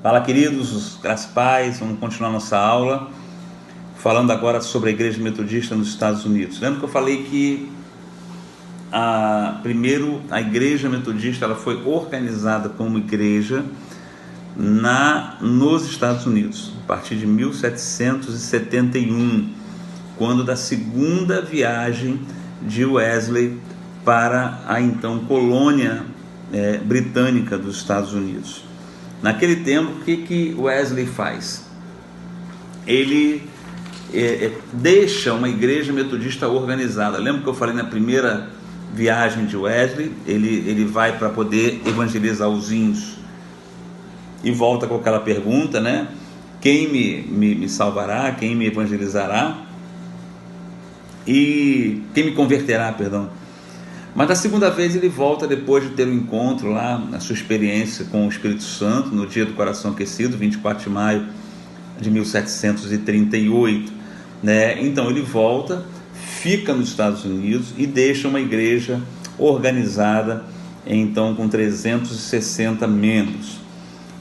Fala, queridos, graças e paz. Vamos continuar nossa aula falando agora sobre a Igreja Metodista nos Estados Unidos. Lembra que eu falei que primeiro a Igreja Metodista ela foi organizada como igreja nos Estados Unidos a partir de 1771, quando da segunda viagem de Wesley para a então colônia britânica dos Estados Unidos. Naquele tempo, o que Wesley faz? Ele deixa uma igreja metodista organizada. Lembra que eu falei na primeira viagem de Wesley? Ele vai para poder evangelizar os índios e volta com aquela pergunta, né? Quem me salvará? Quem me evangelizará? E quem me converterá, perdão. Mas da segunda vez ele volta depois de ter um encontro lá, na sua experiência com o Espírito Santo, no dia do coração aquecido, 24 de maio de 1738, né? Então ele volta, fica nos Estados Unidos e deixa uma igreja organizada, então com 360 membros.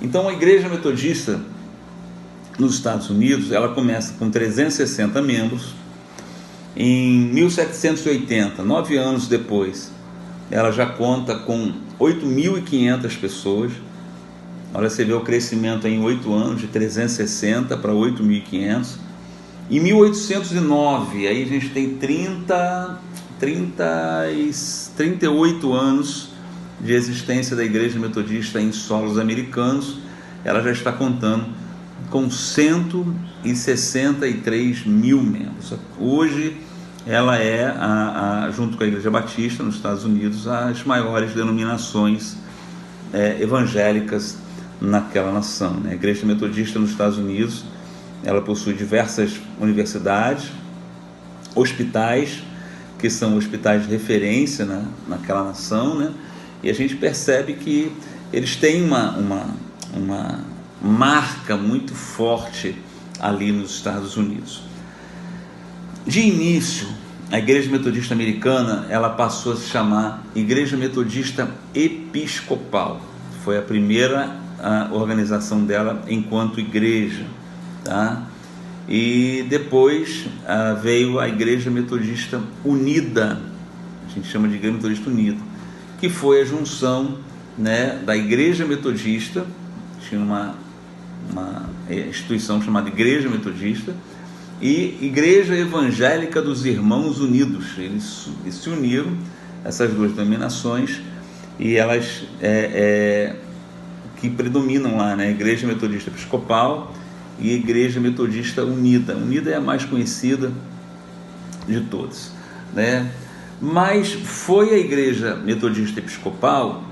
Então a igreja metodista nos Estados Unidos, ela começa com 360 membros. Em 1780, 9 anos depois, ela já conta com 8.500 pessoas. Olha, você vê o crescimento em 8 anos, de 360 para 8.500. Em 1809, aí a gente tem 38 anos de existência da Igreja Metodista em solos americanos. Ela já está contando com 163 mil membros. Hoje ela é, junto com a Igreja Batista nos Estados Unidos, as maiores denominações evangélicas naquela nação, né? A Igreja Metodista nos Estados Unidos, ela possui diversas universidades, hospitais, que são hospitais de referência, né, naquela nação, né? E a gente percebe que eles têm uma marca muito forte ali nos Estados Unidos. De início, a Igreja Metodista Americana ela passou a se chamar Igreja Metodista Episcopal. Foi a primeira organização dela enquanto igreja, tá? E depois veio a Igreja Metodista Unida, a gente chama de Igreja Metodista Unida, que foi a junção, né, da Igreja Metodista, tinha uma instituição chamada Igreja Metodista, e Igreja Evangélica dos Irmãos Unidos. Eles se uniram, essas duas denominações, e elas que predominam lá, né? Igreja Metodista Episcopal e Igreja Metodista Unida. Unida é a mais conhecida de todas, né? Mas foi a Igreja Metodista Episcopal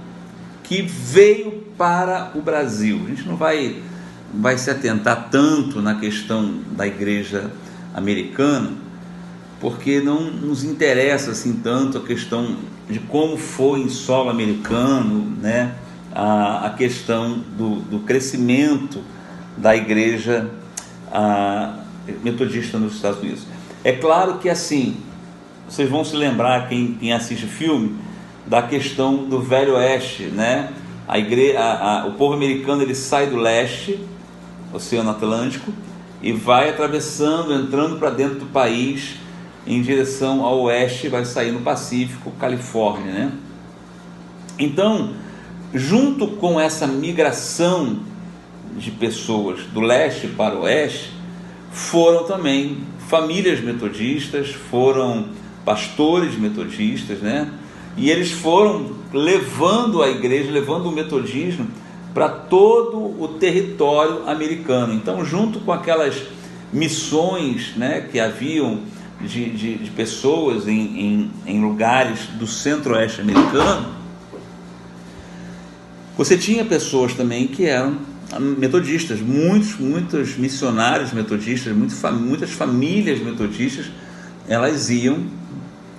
que veio para o Brasil. A gente não vai se atentar tanto na questão da igreja americana, porque não nos interessa assim tanto a questão de como foi em solo americano, né? A questão do crescimento da igreja metodista nos Estados Unidos. É claro que assim, vocês vão se lembrar, quem assiste filme, da questão do Velho Oeste, né? O povo americano ele sai do leste, Oceano Atlântico, e vai atravessando, entrando para dentro do país em direção ao oeste, vai sair no Pacífico, Califórnia, né? Então, junto com essa migração de pessoas do leste para o oeste, foram também famílias metodistas, foram pastores metodistas, né? E eles foram levando a igreja, levando o metodismo para todo o território americano. Então, junto com aquelas missões, né, que haviam de pessoas em lugares do centro-oeste americano, você tinha pessoas também que eram metodistas, muitos missionários metodistas, muitas famílias metodistas, elas iam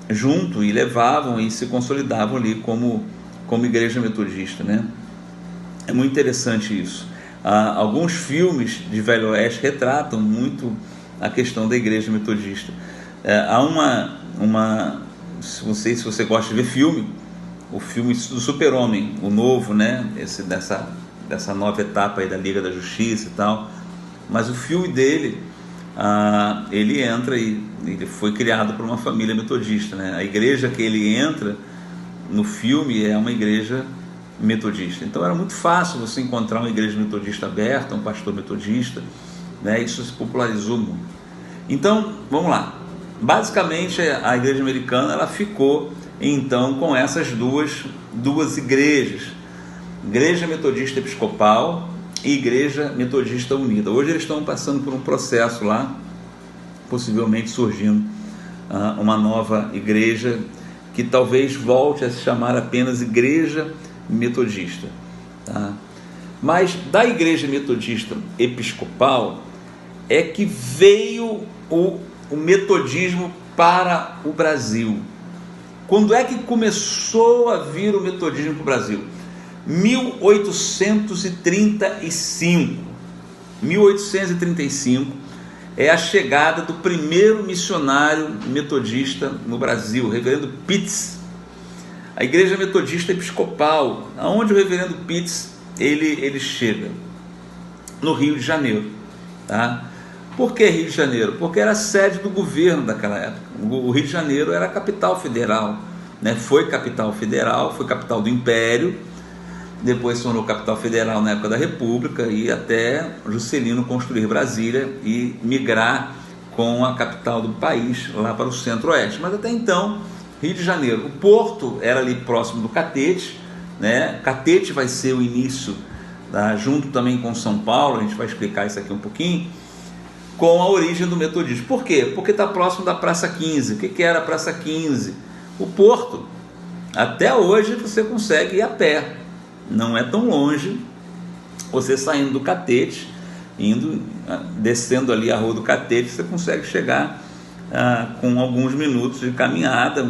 junto e levavam e se consolidavam ali como igreja metodista, né? É muito interessante isso. Alguns filmes de Velho Oeste retratam muito a questão da igreja metodista. Há não sei se você gosta de ver filme, o filme do Super-Homem, o novo, né? dessa nova etapa aí da Liga da Justiça e tal, mas o filme dele, ele entra e ele foi criado por uma família metodista, né? A igreja que ele entra no filme é uma igreja metodista, então era muito fácil você encontrar uma igreja metodista aberta, um pastor metodista, né? Isso se popularizou muito. Então, vamos lá. Basicamente, a igreja americana ela ficou então com essas duas igrejas, Igreja Metodista Episcopal e Igreja Metodista Unida. Hoje eles estão passando por um processo lá, possivelmente surgindo uma nova igreja que talvez volte a se chamar apenas Igreja Metodista, tá? Mas da Igreja Metodista Episcopal é que veio o metodismo para o Brasil. Quando é que começou a vir o metodismo para o Brasil? 1835. 1835 é a chegada do primeiro missionário metodista no Brasil, o reverendo Pitts. A Igreja Metodista Episcopal, aonde o reverendo Pitts ele chega? No Rio de Janeiro, tá? Por que Rio de Janeiro? Porque era a sede do governo daquela época. O Rio de Janeiro era a capital federal, né? Foi capital federal, foi capital do Império, depois se tornou capital federal na época da República, e até Juscelino construir Brasília e migrar com a capital do país lá para o centro-oeste. Mas até então, Rio de Janeiro, o porto era ali próximo do Catete, né? Catete vai ser o início, junto também com São Paulo, a gente vai explicar isso aqui um pouquinho, com a origem do metodismo. Por quê? Porque está próximo da Praça 15. O que era a Praça 15? O porto. Até hoje você consegue ir a pé, não é tão longe, você saindo do Catete, descendo ali a rua do Catete, você consegue chegar com alguns minutos de caminhada,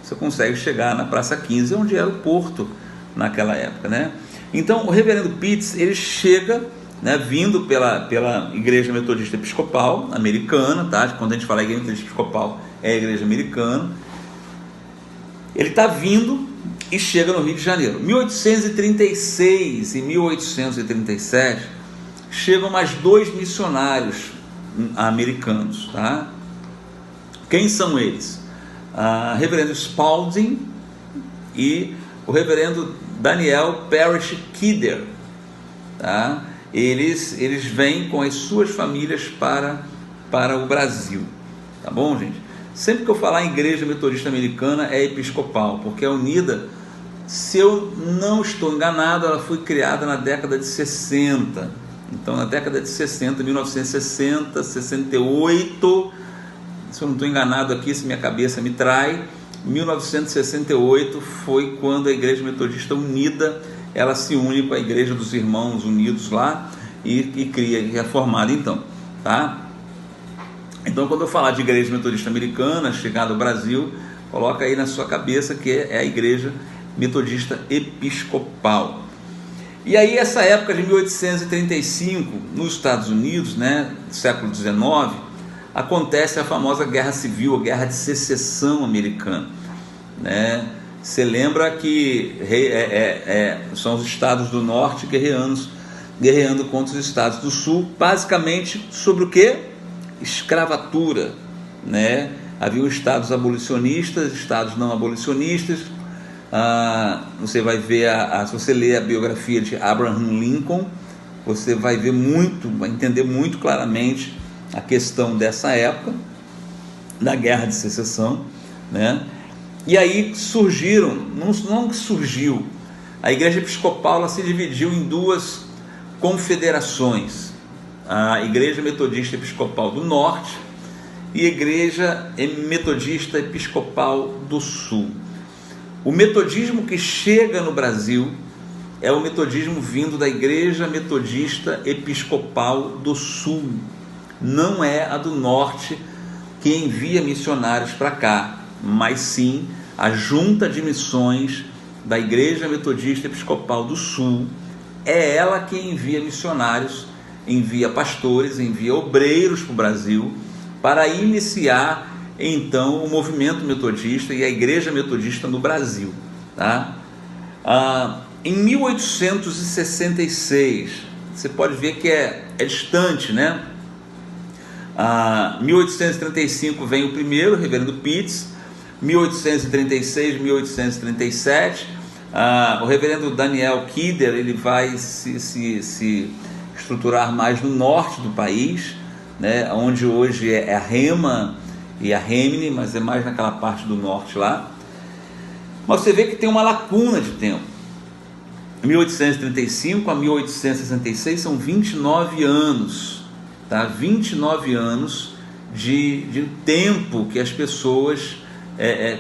você consegue chegar na Praça 15, onde era o porto naquela época, né? Então o reverendo Pitts, ele chega, né, vindo pela Igreja Metodista Episcopal americana, tá? Quando a gente fala Igreja Metodista Episcopal, é a Igreja americana. Ele está vindo e chega no Rio de Janeiro. 1836 e 1837 chegam mais 2 missionários americanos, tá? Quem são eles? Reverendo Spalding e o reverendo Daniel Parrish Kidder, tá? Eles vêm com as suas famílias para o Brasil, tá bom, gente? Sempre que eu falar em Igreja Metodista Americana é episcopal, porque a Unida, se eu não estou enganado, ela foi criada na década de 60. Então, na década de 60, 1960, 68, se eu não estou enganado aqui, se minha cabeça me trai, 1968 foi quando a Igreja Metodista Unida, ela se une com a Igreja dos Irmãos Unidos lá e é formada então, tá? Então, quando eu falar de Igreja Metodista Americana, chegada ao Brasil, coloca aí na sua cabeça que é a Igreja Metodista Episcopal. E aí, essa época de 1835, nos Estados Unidos, né, século XIX, acontece a famosa Guerra Civil, a Guerra de Secessão Americana, né? Você lembra que são os estados do norte guerreando contra os estados do sul, basicamente sobre o quê? Escravatura, né? Havia estados abolicionistas, estados não abolicionistas. Você vai ver, se você ler a biografia de Abraham Lincoln, você vai entender muito claramente a questão dessa época, da Guerra de Secessão, né? E aí surgiram, não que surgiu, a Igreja Episcopal ela se dividiu em 2 confederações, a Igreja Metodista Episcopal do Norte e a Igreja Metodista Episcopal do Sul. O metodismo que chega no Brasil é o metodismo vindo da Igreja Metodista Episcopal do Sul, não é a do Norte que envia missionários para cá, mas sim a Junta de Missões da Igreja Metodista Episcopal do Sul, é ela que envia missionários, envia pastores, envia obreiros para o Brasil, para iniciar então o movimento metodista e a Igreja Metodista no Brasil, tá? Em 1866, você pode ver que é distante, né? 1835 vem o primeiro, o reverendo Pitts. 1836, 1837, o reverendo Daniel Kidder, ele vai se estruturar mais no norte do país, né? Onde hoje é a Rema e a Remini, mas é mais naquela parte do norte lá. Mas você vê que tem uma lacuna de tempo. 1835 a 1866 são 29 anos, tá? 29 anos de tempo que as pessoas,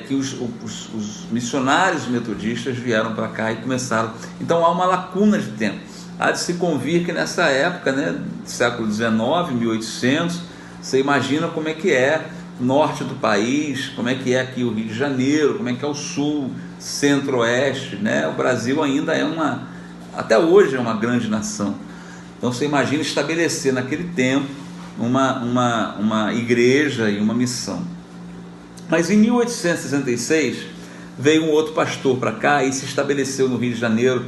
que os missionários metodistas vieram para cá e começaram. Então há uma lacuna de tempo. Há de se convir que nessa época, né, século XIX, 1800, você imagina como é que é norte do país, como é que é aqui o Rio de Janeiro, como é que é o sul, centro-oeste, né? O Brasil ainda até hoje é uma grande nação. Então você imagina estabelecer naquele tempo uma igreja e uma missão. Mas em 1866 veio um outro pastor para cá e se estabeleceu no Rio de Janeiro,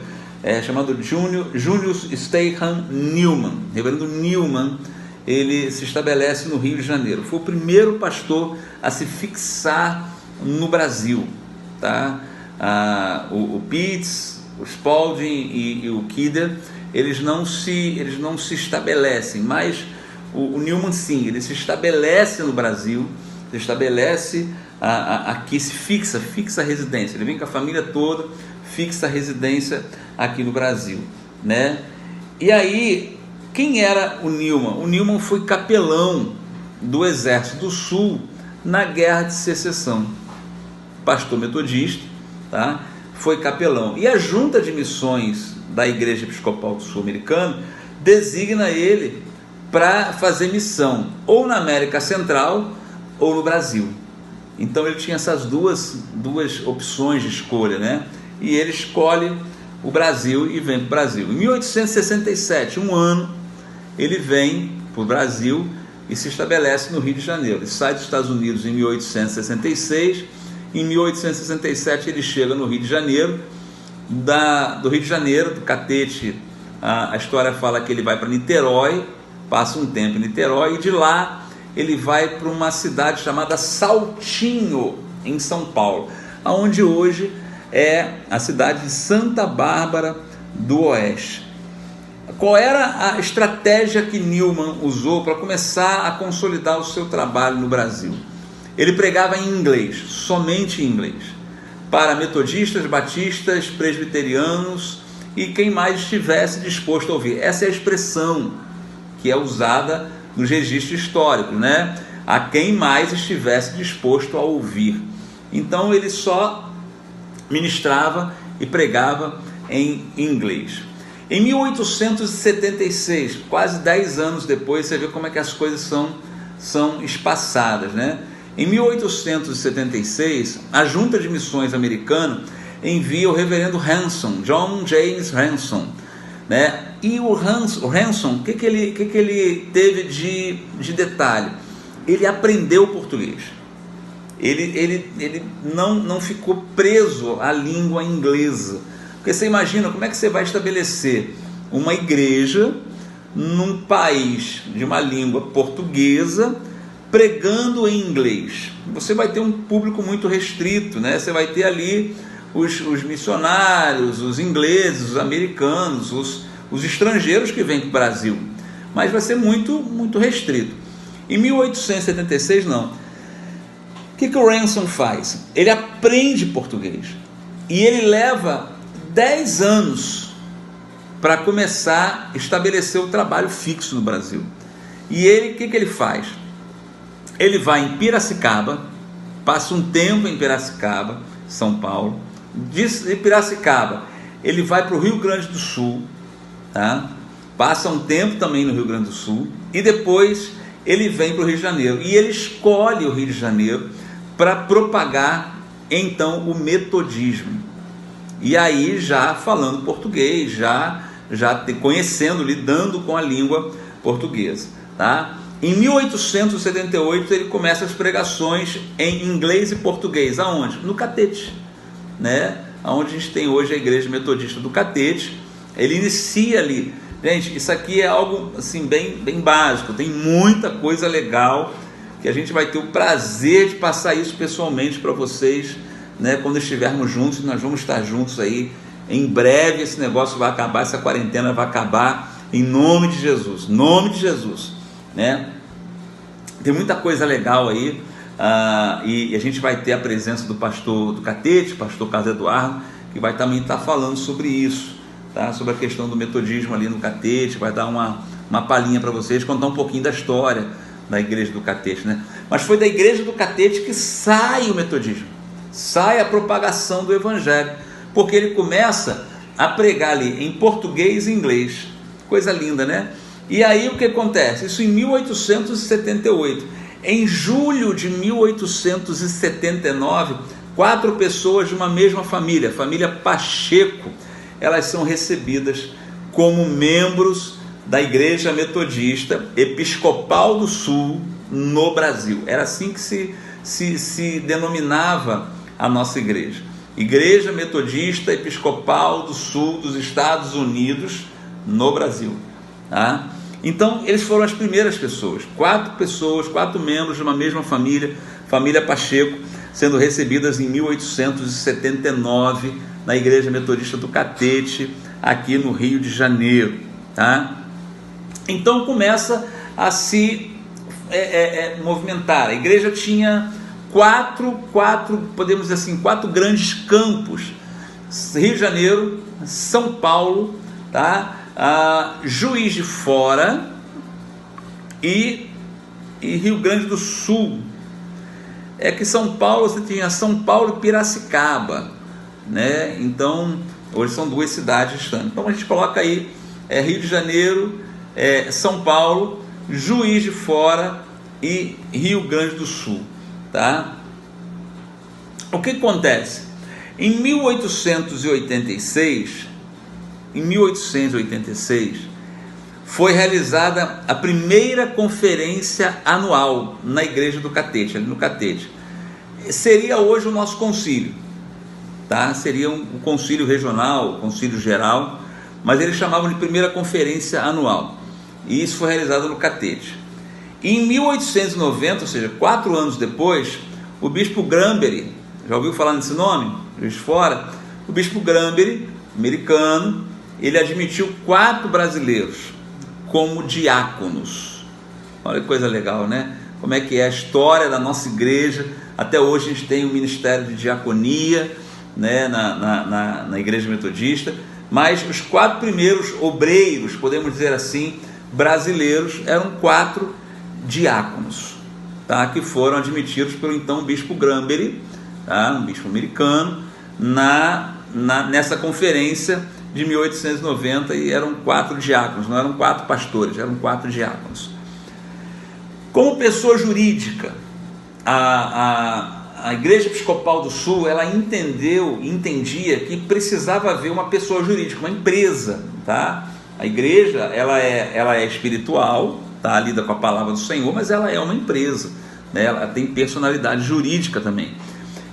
chamado Junius Steinham Newman. Reverendo Newman, ele se estabelece no Rio de Janeiro. Foi o primeiro pastor a se fixar no Brasil, tá? O Pitts, o Spalding e o Kidder, eles não se estabelecem, mas o Newman sim, ele se estabelece no Brasil, se estabelece aqui, se fixa a residência. Ele vem com a família toda, fixa a residência aqui no Brasil, né? E aí, quem era o Newman? O Newman foi capelão do Exército do Sul na Guerra de Secessão, pastor metodista, tá? Foi capelão. E a Junta de Missões da Igreja Episcopal do Sul-Americano designa ele para fazer missão ou na América Central ou no Brasil. Então ele tinha essas duas opções de escolha, né? E ele escolhe o Brasil e vem para o Brasil. Em 1867, um ano, ele vem para o Brasil e se estabelece no Rio de Janeiro. Ele sai dos Estados Unidos em 1866. Em 1867 ele chega no Rio de Janeiro. Do Rio de Janeiro, do Catete, a história fala que ele vai para Niterói, passa um tempo em Niterói, e de lá ele vai para uma cidade chamada Saltinho, em São Paulo, onde hoje é a cidade de Santa Bárbara do Oeste. Qual era a estratégia que Newman usou para começar a consolidar o seu trabalho no Brasil? Ele pregava em inglês, somente em inglês, para metodistas, batistas, presbiterianos e quem mais estivesse disposto a ouvir. Essa é a expressão que é usada nos registros históricos, né? A quem mais estivesse disposto a ouvir. Então ele só ministrava e pregava em inglês. Em 1876, quase 10 anos depois, você vê como é que as coisas são espaçadas, né? Em 1876, a Junta de Missões americana envia o reverendo Hanson, John James Hanson, né? E o Hanson, o que ele teve de detalhe? Ele aprendeu português. Ele não ficou preso à língua inglesa. Porque você imagina como é que você vai estabelecer uma igreja num país de uma língua portuguesa pregando em inglês. Você vai ter um público muito restrito, né? Você vai ter ali os missionários, os ingleses, os americanos, os estrangeiros que vêm para o Brasil, mas vai ser muito, muito restrito. Em 1876 não. O que o Hanson faz? Ele aprende português e ele leva 10 anos para começar a estabelecer o trabalho fixo no Brasil. E ele, o que ele faz? Ele vai em Piracicaba, passa um tempo em Piracicaba, São Paulo. De Piracicaba ele vai para o Rio Grande do Sul, tá? Passa um tempo também no Rio Grande do Sul e depois ele vem para o Rio de Janeiro. E ele escolhe o Rio de Janeiro para propagar então o metodismo. E aí já falando português, já conhecendo, lidando com a língua portuguesa, tá? Em 1878 ele começa as pregações em inglês e português. Aonde? No Catete, né? onde a gente tem hoje a Igreja Metodista do Catete. Ele inicia ali. Gente, isso aqui é algo assim bem básico, tem muita coisa legal que a gente vai ter o prazer de passar isso pessoalmente para vocês, né, quando estivermos juntos. Nós vamos estar juntos aí em breve. Esse negócio vai acabar, essa quarentena vai acabar, em nome de Jesus, né? Tem muita coisa legal aí, e a gente vai ter a presença do pastor do Catete, pastor Carlos Eduardo, que vai também estar falando sobre isso, tá? Sobre a questão do metodismo ali no Catete, vai dar uma palhinha para vocês, contar um pouquinho da história da Igreja do Catete, né? Mas foi da Igreja do Catete que sai o metodismo, sai a propagação do Evangelho, porque ele começa a pregar ali em português e inglês, coisa linda, né? E aí o que acontece? Isso em 1878. Em julho de 1879, 4 pessoas de uma mesma família, a família Pacheco, elas são recebidas como membros da Igreja Metodista Episcopal do Sul no Brasil. Era assim que se denominava a nossa igreja. Igreja Metodista Episcopal do Sul dos Estados Unidos no Brasil, tá? Então eles foram as primeiras pessoas, 4 membros de uma mesma família, família Pacheco, sendo recebidas em 1879 na Igreja Metodista do Catete, aqui no Rio de Janeiro, tá? Então começa a se movimentar. A igreja tinha podemos dizer assim, 4 grandes campos: Rio de Janeiro, São Paulo, tá? Juiz de Fora e Rio Grande do Sul. É que São Paulo, você tinha São Paulo e Piracicaba, né? Então hoje são 2 cidades distantes. Então a gente coloca aí Rio de Janeiro, São Paulo, Juiz de Fora e Rio Grande do Sul, tá? O que acontece? Em 1886 foi realizada a primeira conferência anual na Igreja do Catete, ali no Catete. Seria hoje o nosso concílio, tá? Seria um concílio regional, concílio geral, mas eles chamavam de primeira conferência anual, e isso foi realizado no Catete. E em 1890, ou seja, 4 anos depois, o bispo Granberry, já ouviu falar nesse nome? Juiz de Fora? O bispo Granberry, americano, ele admitiu 4 brasileiros como diáconos. Olha que coisa legal, né? Como é que é a história da nossa igreja. Até hoje a gente tem o ministério de diaconia, né, na Igreja Metodista, mas os 4 primeiros obreiros, podemos dizer assim, brasileiros, eram 4 diáconos, tá? Que foram admitidos pelo então bispo Granberry, tá? Um bispo americano, nessa conferência de 1890, e eram 4 diáconos, não eram 4 pastores, eram 4 diáconos. Como pessoa jurídica, a Igreja Episcopal do Sul, ela entendia que precisava haver uma pessoa jurídica, uma empresa, tá? A igreja, ela é espiritual, tá? Lida com a palavra do Senhor, mas ela é uma empresa, né? Ela tem personalidade jurídica também.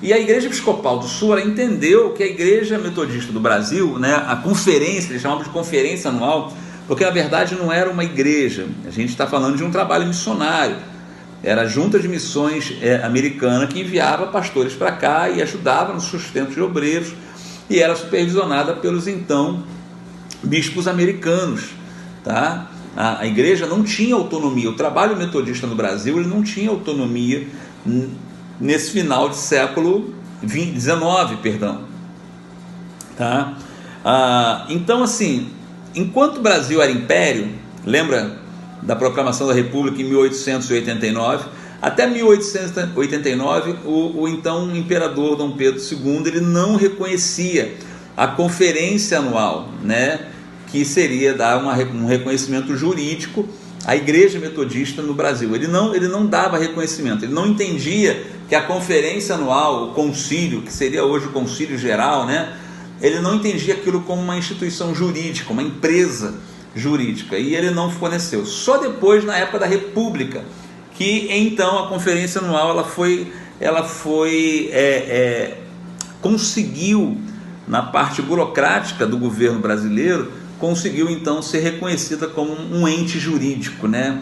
E a Igreja Episcopal do Sul, ela entendeu que a Igreja Metodista do Brasil, né, a conferência, eles chamavam de conferência anual, porque na verdade não era uma igreja, a gente está falando de um trabalho missionário, era a Junta de Missões americana que enviava pastores para cá e ajudava no sustento de obreiros, e era supervisionada pelos então bispos americanos, tá? A igreja não tinha autonomia, o trabalho metodista no Brasil ele não tinha autonomia nesse final de século XIX, tá? Então assim, enquanto o Brasil era império, lembra da proclamação da República em 1889, até 1889 o então imperador Dom Pedro II, ele não reconhecia a conferência anual, né, que seria dar um reconhecimento jurídico à Igreja Metodista no Brasil. Ele não dava reconhecimento, ele não entendia que a conferência anual, o concílio, que seria hoje o concílio geral, né, ele não entendia aquilo como uma instituição jurídica, uma empresa jurídica, e ele não forneceu. Só depois, na época da República, que então a conferência anual conseguiu, na parte burocrática do governo brasileiro, conseguiu então ser reconhecida como um ente jurídico, né?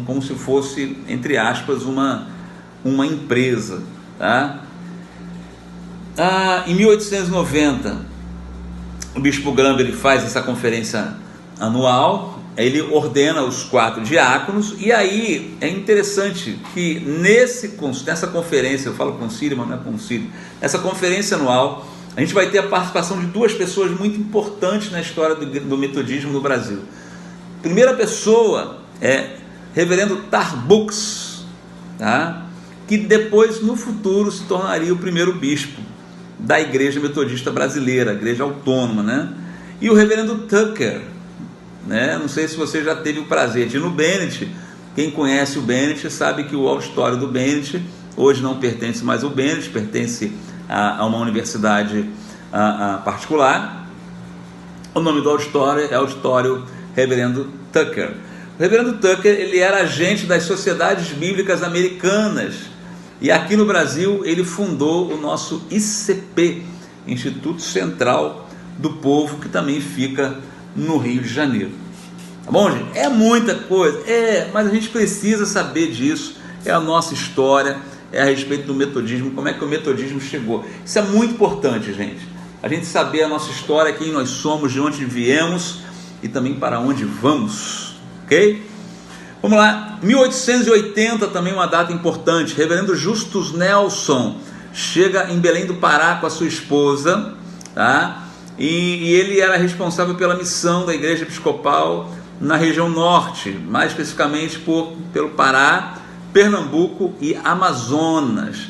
Como se fosse, entre aspas, uma empresa, tá? Em 1890, o bispo Gramberry faz essa conferência anual, ele ordena os 4 diáconos, e aí é interessante que nessa conferência, eu falo concílio, mas não é concílio, nessa conferência anual, a gente vai ter a participação de 2 pessoas muito importantes na história do metodismo no Brasil. A primeira pessoa é reverendo Tarbucks, tá? Que depois, no futuro, se tornaria o primeiro bispo da Igreja Metodista Brasileira, a Igreja Autônoma, né? E o reverendo Tucker, né? Não sei se você já teve o prazer de ir no Bennett. Quem conhece o Bennett sabe que o auditório do Bennett hoje não pertence mais ao Bennett, pertence a uma universidade particular. O nome do auditório é Auditório Reverendo Tucker. O reverendo Tucker, ele era agente das Sociedades Bíblicas Americanas, e aqui no Brasil ele fundou o nosso ICP, Instituto Central do Povo, que também fica no Rio de Janeiro. Tá bom, gente? É muita coisa, mas a gente precisa saber disso, é a nossa história, é a respeito do metodismo, como é que o metodismo chegou. Isso é muito importante, gente, a gente saber a nossa história, quem nós somos, de onde viemos e também para onde vamos, ok? Vamos lá, 1880, também uma data importante. Reverendo Justus Nelson chega em Belém do Pará com a sua esposa, tá? E ele era responsável pela missão da Igreja Episcopal na região norte, mais especificamente pelo Pará, Pernambuco e Amazonas.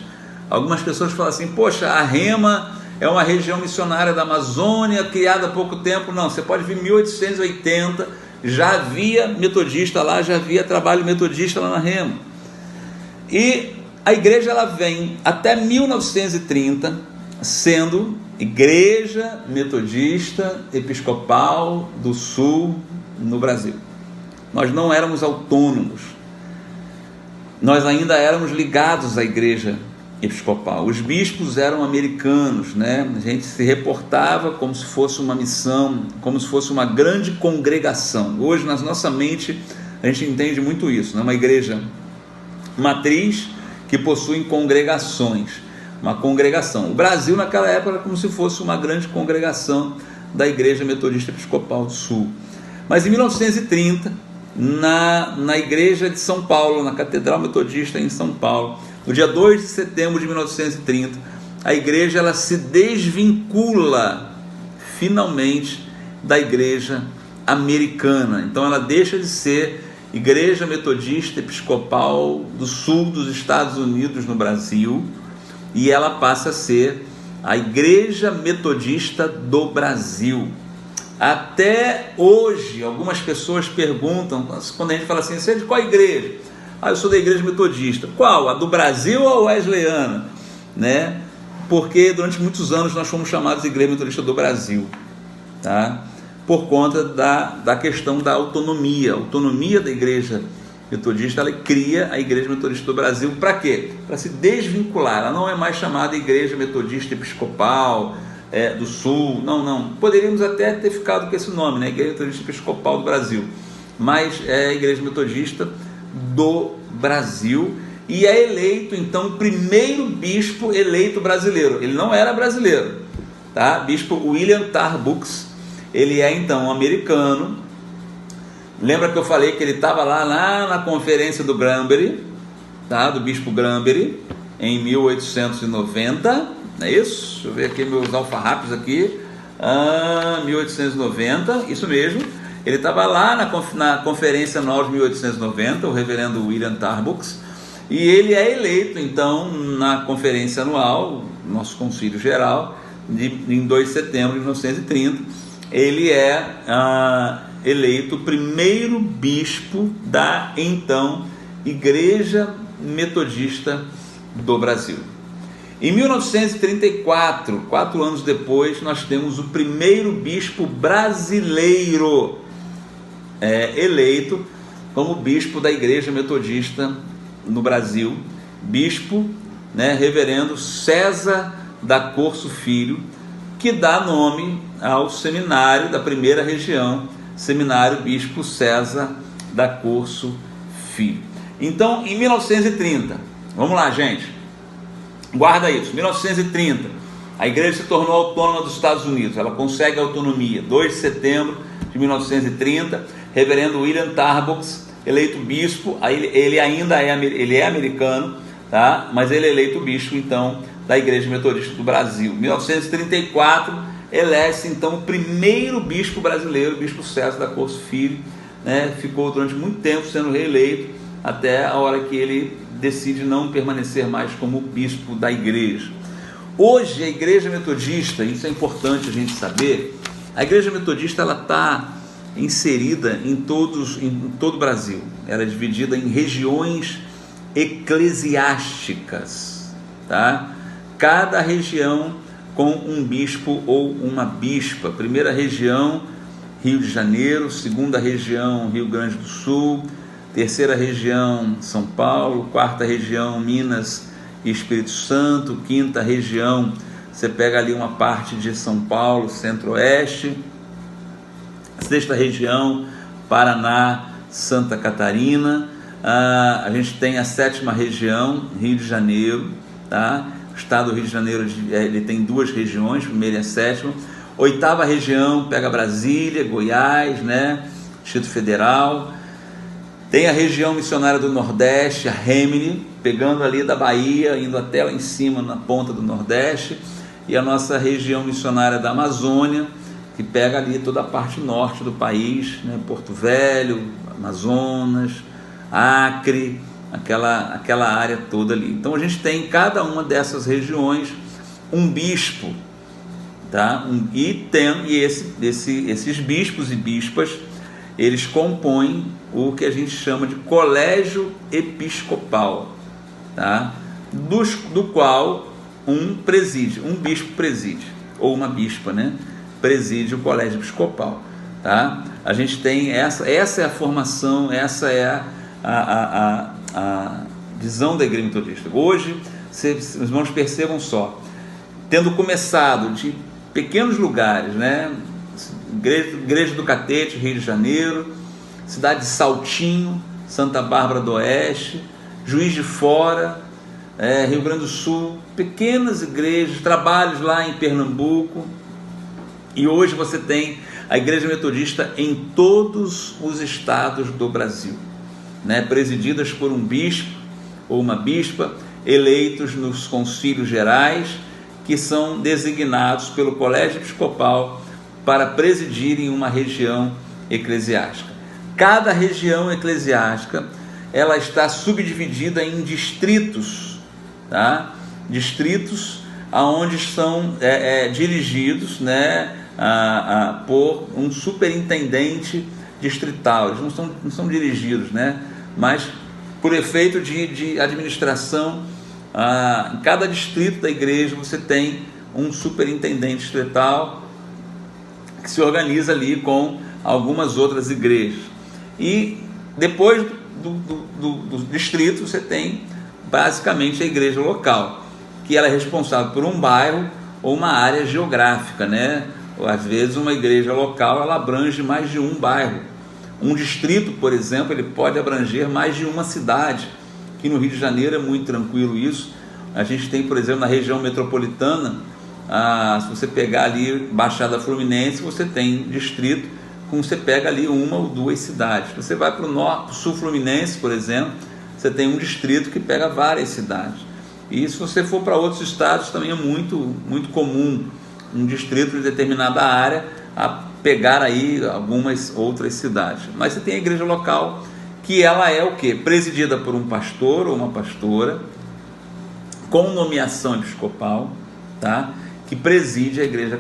Algumas pessoas falam assim: poxa, a Rema é uma região missionária da Amazônia, criada há pouco tempo. Não, você pode vir em 1880, já havia metodista lá, já havia trabalho metodista lá na Rema. E a igreja, ela vem até 1930 sendo Igreja Metodista Episcopal do Sul no Brasil. Nós não éramos autônomos, nós ainda éramos ligados à Igreja Episcopal. Os bispos eram americanos, né? A gente se reportava como se fosse uma missão, como se fosse uma grande congregação. Hoje, na nossa mente, a gente entende muito isso, né? Uma igreja matriz que possui congregações, uma congregação. O Brasil, naquela época, era como se fosse uma grande congregação da Igreja Metodista Episcopal do Sul. Mas em 1930, na igreja de São Paulo, na Catedral Metodista em São Paulo, no dia 2 de setembro de 1930, a igreja, ela se desvincula finalmente da igreja americana. Então ela deixa de ser Igreja Metodista Episcopal do Sul dos Estados Unidos no Brasil, e ela passa a ser a Igreja Metodista do Brasil. Até hoje, algumas pessoas perguntam, quando a gente fala assim: você é de qual igreja? Eu sou da Igreja Metodista. Qual? A do Brasil ou a Wesleyana? Né? Porque durante muitos anos nós fomos chamados de Igreja Metodista do Brasil, tá? Por conta da questão da autonomia. A autonomia da Igreja Metodista, ela cria a Igreja Metodista do Brasil. Para quê? Para se desvincular. Ela não é mais chamada Igreja Metodista Episcopal do Sul. Não. Poderíamos até ter ficado com esse nome, né? Igreja Metodista Episcopal do Brasil. Mas é a Igreja Metodista do Brasil, e é eleito então o primeiro bispo eleito brasileiro. Ele não era brasileiro, tá? Bispo William Tarbucks, ele é então um americano. Lembra que eu falei que ele estava lá na conferência do Gramberry, tá? Do bispo Gramberry, em 1890, não é isso? Deixa eu ver aqui meus alfarrápios aqui. 1890, isso mesmo. Ele estava lá na conferência anual de 1890, o reverendo William Tarbucks, e ele é eleito então na conferência anual, nosso concílio geral, em 2 de setembro de 1930, ele é eleito o primeiro bispo da então Igreja Metodista do Brasil. Em 1934, 4 anos depois, nós temos o primeiro bispo brasileiro eleito como bispo da Igreja Metodista no Brasil, bispo, né, reverendo César da Corso Filho, que dá nome ao seminário da primeira região, Seminário Bispo César da Corso Filho. Então, em 1930, vamos lá, gente, guarda isso, 1930, a igreja se tornou autônoma dos Estados Unidos, ela consegue autonomia, 2 de setembro de 1930, reverendo William Tarbox, eleito bispo, ele ainda é americano, tá? Mas ele é eleito bispo, então, da Igreja Metodista do Brasil. Em 1934, elege-se, então, o primeiro bispo brasileiro, o bispo César da Corso Filho, né? Ficou durante muito tempo sendo reeleito, até a hora que ele decide não permanecer mais como bispo da igreja. Hoje, a Igreja Metodista, isso é importante a gente saber, a Igreja Metodista está inserida em todo o Brasil. Ela é dividida em regiões eclesiásticas, tá? Cada região com um bispo ou uma bispa. Primeira região, Rio de Janeiro. Segunda região, Rio Grande do Sul. Terceira região, São Paulo. Quarta região, Minas e Espírito Santo. Quinta região, você pega ali uma parte de São Paulo, Centro-Oeste. Sexta região, Paraná, Santa Catarina. A gente tem a sétima região, Rio de Janeiro, tá? O estado do Rio de Janeiro, ele tem 2 regiões, primeira e a sétima. Oitava região, pega Brasília, Goiás, né? Distrito Federal. Tem a região missionária do Nordeste, a Remini, pegando ali da Bahia, indo até lá em cima, na ponta do Nordeste. E a nossa região missionária da Amazônia, que pega ali toda a parte norte do país, né? Porto Velho, Amazonas, Acre, aquela área toda ali. Então a gente tem em cada uma dessas regiões um bispo, tá? Esses bispos e bispas, eles compõem o que a gente chama de colégio episcopal, tá? Do qual um bispo preside, ou uma bispa, né? Preside o colégio episcopal, tá? A gente tem essa é a formação, essa é a visão da Igreja Metodista. Hoje, os irmãos percebam só, tendo começado de pequenos lugares, né? Igreja do Catete, Rio de Janeiro, cidade de Saltinho, Santa Bárbara do Oeste, Juiz de Fora, Rio Grande do Sul, pequenas igrejas, trabalhos lá em Pernambuco, e hoje você tem a Igreja Metodista em todos os estados do Brasil, né? Presididas por um bispo ou uma bispa, eleitos nos concílios gerais, que são designados pelo colégio episcopal para presidirem uma região eclesiástica. Cada região eclesiástica, ela está subdividida em distritos, tá? Distritos aonde são dirigidos, né, por um superintendente distrital. Eles não são dirigidos, né, mas por efeito de administração, em cada distrito da igreja você tem um superintendente distrital que se organiza ali com algumas outras igrejas. E depois do distrito você tem basicamente a igreja local, que ela é responsável por um bairro ou uma área geográfica, né? Às vezes uma igreja local ela abrange mais de um bairro. Um distrito, por exemplo, ele pode abranger mais de uma cidade, que no Rio de Janeiro é muito tranquilo isso. A gente tem, por exemplo, na região metropolitana, se você pegar ali Baixada Fluminense, você tem distrito, como você pega ali 1 ou 2 cidades. Você vai para o sul Fluminense, por exemplo, você tem um distrito que pega várias cidades. E se você for para outros estados, também é muito, muito comum um distrito de determinada área a pegar aí algumas outras cidades. Mas você tem a igreja local, que ela é o quê? Presidida por um pastor ou uma pastora, com nomeação episcopal, tá? Que preside a igreja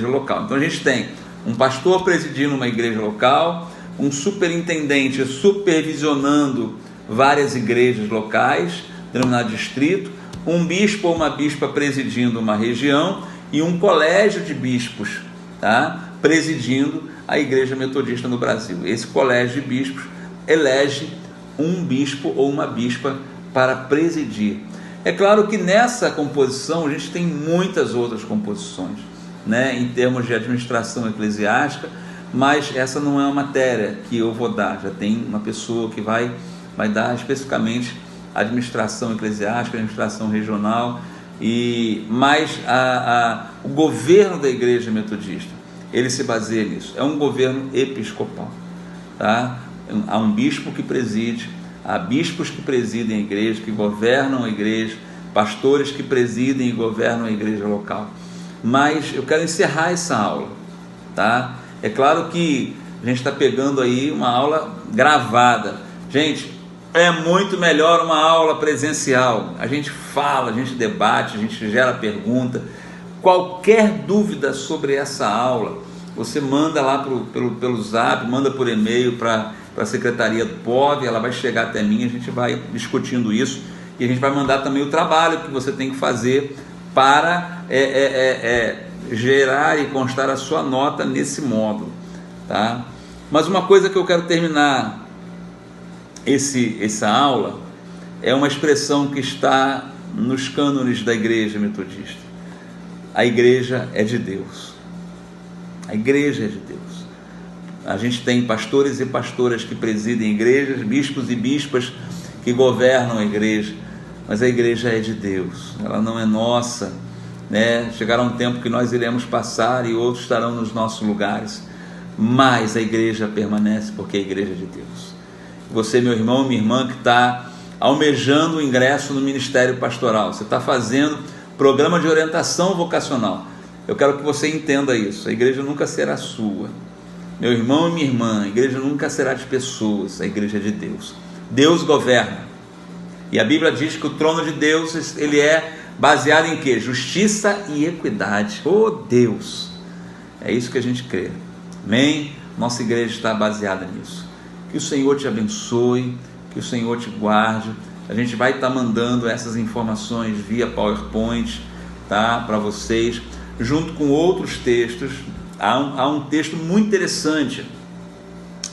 local. Então a gente tem um pastor presidindo uma igreja local, um superintendente supervisionando várias igrejas locais, denominado distrito, um bispo ou uma bispa presidindo uma região e um colégio de bispos, tá? Presidindo a Igreja Metodista no Brasil. Esse colégio de bispos elege um bispo ou uma bispa para presidir. É claro que nessa composição a gente tem muitas outras composições, né, em termos de administração eclesiástica, mas essa não é uma matéria que eu vou dar. Já tem uma pessoa que vai dar especificamente administração eclesiástica, administração regional, mas o governo da Igreja Metodista, ele se baseia nisso. É um governo episcopal, tá? Há um bispo que preside, há bispos que presidem a igreja, que governam a igreja, pastores que presidem e governam a igreja local. Mas eu quero encerrar essa aula, tá? É claro que a gente está pegando aí uma aula gravada. Gente, é muito melhor uma aula presencial. A gente fala, a gente debate, a gente gera pergunta. Qualquer dúvida sobre essa aula, você manda lá pelo zap, manda por e-mail para a secretaria do POV, ela vai chegar até mim, a gente vai discutindo isso, e a gente vai mandar também o trabalho que você tem que fazer para gerar e constar a sua nota nesse módulo, tá? Mas uma coisa que eu quero terminar essa aula é uma expressão que está nos cânones da Igreja Metodista. A igreja é de Deus. A igreja é de Deus. A gente tem pastores e pastoras que presidem igrejas, bispos e bispas que governam a igreja, mas a igreja é de Deus, ela não é nossa, né? Chegará um tempo que nós iremos passar e outros estarão nos nossos lugares, mas a igreja permanece porque a igreja é de Deus. Você, meu irmão, minha irmã, que está almejando o ingresso no ministério pastoral, você está fazendo programa de orientação vocacional, eu quero que você entenda isso. A igreja nunca será sua, meu irmão e minha irmã, a igreja nunca será de pessoas, a igreja é de Deus. Deus governa, e a Bíblia diz que o trono de Deus, ele é baseado em quê? Justiça e equidade. Oh Deus, é isso que a gente crê, amém? Nossa igreja está baseada nisso. Que o Senhor te abençoe, que o Senhor te guarde. A gente vai estar mandando essas informações via PowerPoint, tá, para vocês, junto com outros textos. Há um texto muito interessante,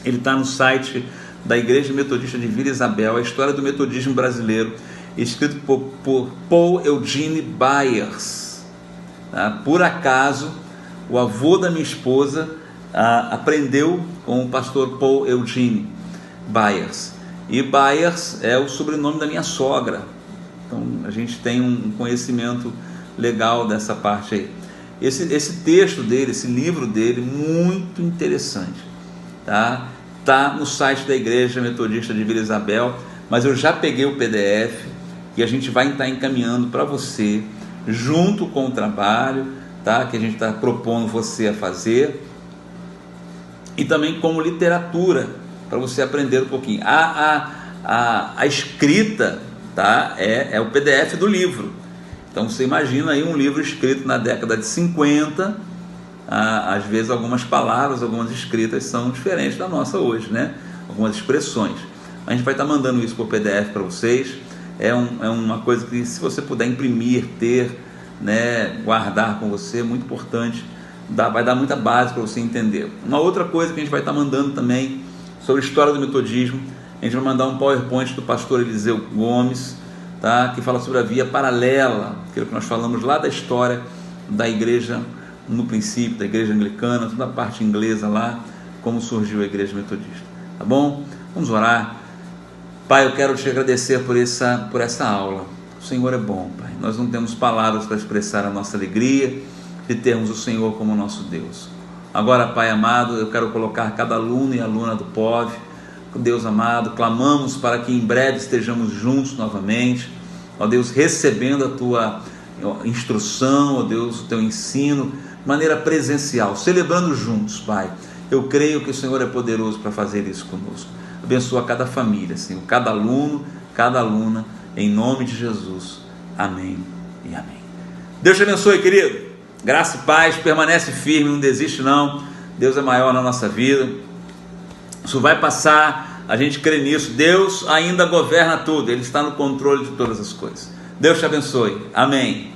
ele está no site da Igreja Metodista de Vila Isabel, a história do metodismo brasileiro, escrito por Paul Eugene Byers, tá? Por acaso, o avô da minha esposa aprendeu com o pastor Paul Eugene Byers, e Byers é o sobrenome da minha sogra, então a gente tem um conhecimento legal dessa parte aí. Esse texto dele, esse livro dele, muito interessante, tá? Tá no site da Igreja Metodista de Vila Isabel, mas eu já peguei o PDF e a gente vai estar encaminhando para você, junto com o trabalho, tá, que a gente está propondo você a fazer, e também como literatura, para você aprender um pouquinho. A escrita, tá, é o PDF do livro. Então você imagina aí um livro escrito na década de 50, às vezes algumas palavras, algumas escritas são diferentes da nossa hoje, né? Algumas expressões. A gente vai estar mandando isso por PDF para vocês. É uma coisa que, se você puder imprimir, ter, né, guardar com você, é muito importante. Vai dar muita base para você entender. Uma outra coisa que a gente vai estar mandando também sobre a história do metodismo, a gente vai mandar um PowerPoint do pastor Eliseu Gomes, tá, que fala sobre a via paralela, aquilo que nós falamos lá da história da igreja no princípio, da igreja anglicana, toda a parte inglesa lá, como surgiu a igreja metodista, tá bom? Vamos orar. Pai, eu quero te agradecer por essa aula. O Senhor é bom, Pai. Nós não temos palavras para expressar a nossa alegria de termos o Senhor como nosso Deus. Agora, Pai amado, eu quero colocar cada aluno e aluna do POV, Deus amado, clamamos para que em breve estejamos juntos novamente, ó Deus, recebendo a Tua instrução, ó Deus, o Teu ensino, de maneira presencial, celebrando juntos, Pai. Eu creio que o Senhor é poderoso para fazer isso conosco. Abençoa cada família, Senhor, cada aluno, cada aluna, em nome de Jesus. Amém e amém. Deus te abençoe, querido. Graça e paz, permanece firme, não desiste não. Deus é maior na nossa vida. Isso vai passar, a gente crê nisso. Deus ainda governa tudo, Ele está no controle de todas as coisas. Deus te abençoe. Amém.